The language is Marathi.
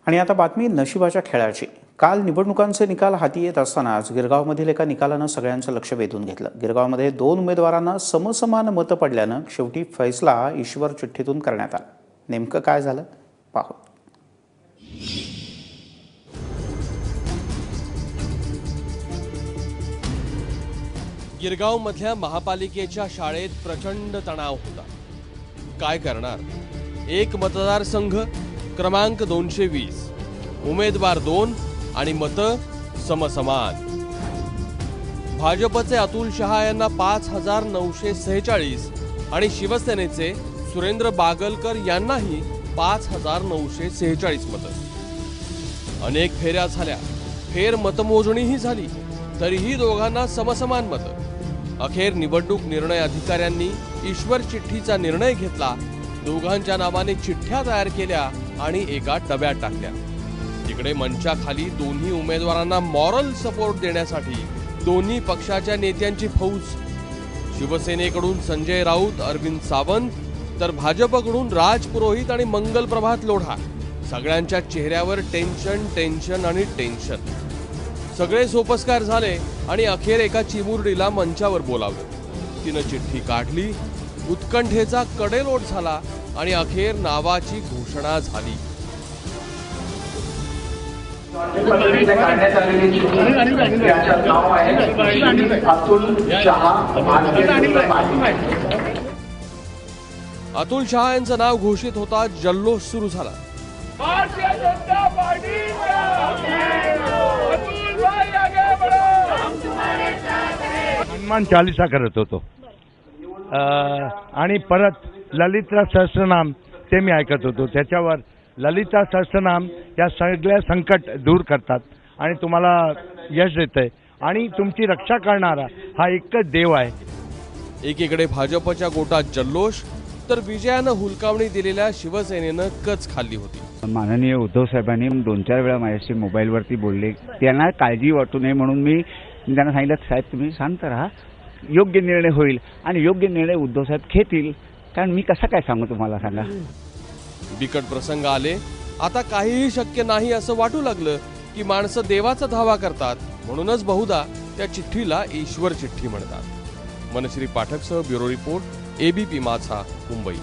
आणि आता बातमी नशिबाच्या खेळाची। काल निवडणुकांचे निकाल हाती येत असतानाच गिरगावमधील एका निकालानं सगळ्यांचं लक्ष वेधून घेतलं। गिरगावमध्ये 2 उमेदवारांना समसमान मतं पडल्यानं शेवटी फैसला ईश्वर चिठ्ठीतून करण्यात आला। नेमकं काय झालं पाहू। गिरगावमधल्या महापालिकेच्या शाळेत प्रचंड तणाव होता। काय करणार? एक मतदारसंघ क्रमांक 220, उमेदवार 2 आणि मतं समसमान। भाजपचे अतुल शहा यांना 5946 आणि शिवसेनेचे सुरेंद्र बागलकर यांनाही 5946 मतं। अनेक फेऱ्या झाल्या, फेर मतमोजणीही झाली, तरीही दोघांना समसमान मतं। अखेर निवडणूक निर्णय अधिकाऱ्यांनी ईश्वर चिठ्ठीचा निर्णय घेतला। दोघांच्या नावाने चिठ्ठ्या तयार केल्या आणि एका डब्यात टाकल्या। तिकडे मंचाखाली दोन्ही उमेदवारांना मॉरल सपोर्ट देण्यासाठी दोन्ही पक्षाच्या नेत्यांची फौज। शिवसेनेकडून संजय राऊत, अरविंद सावंत, तर भाजपकडून राज पुरोहित आणि मंगल प्रभात लोढा। सगळ्यांच्या चेहऱ्यावर टेन्शन टेन्शन आणि टेन्शन। सगळे सोपस्कार झाले आणि अखेर एका चिमुरडीला मंचावर बोलावलं। तिनं चिठ्ठी काढली, उत्कंठेचा कडेलोट झाला आणि अखेर नावाची घोषणा झाली। अतुल शहा यांचं नाव घोषित होता जल्लोष सुरू झाला। हनुमान चालीसा करत होतो आणि परत ललिता सहस्त्रनाम ते मी ऐकत होतो। त्याच्यावर ललिता सहस्त्रनाम या सगळ्या संकट दूर करतात आणि तुम्हाला यश देते आणि तुमची रक्षा करणारा हा एकच देव आहे। एकीकडे भाजपच्या गोटात जल्लोष, तर विजयानं हुलकावणी दिलेल्या शिवसेनेनं कच खाल्ली होती। माननीय उद्धव साहेबांनी 2-4 वेळा माझ्याशी मोबाईलवरती बोलले। त्यांना काळजी वाटू नये म्हणून मी त्यांना सांगितलं, साहेब तुम्ही शांत राहा, योग्य निर्णय होईल आणि योग्य निर्णय उद्धव साहेब घेतील। कारण मी कसा काय सांगू तुम्हाला, सांगा। बिकट प्रसंग आले, आता काहीही शक्य नाही असं वाटू लागलं की माणसं देवाचा धावा करतात। म्हणूनच बहुधा त्या चिठ्ठीला ईश्वर चिठ्ठी म्हणतात। मनश्री पाठकसह ब्युरो रिपोर्ट, ABP माझा, मुंबई।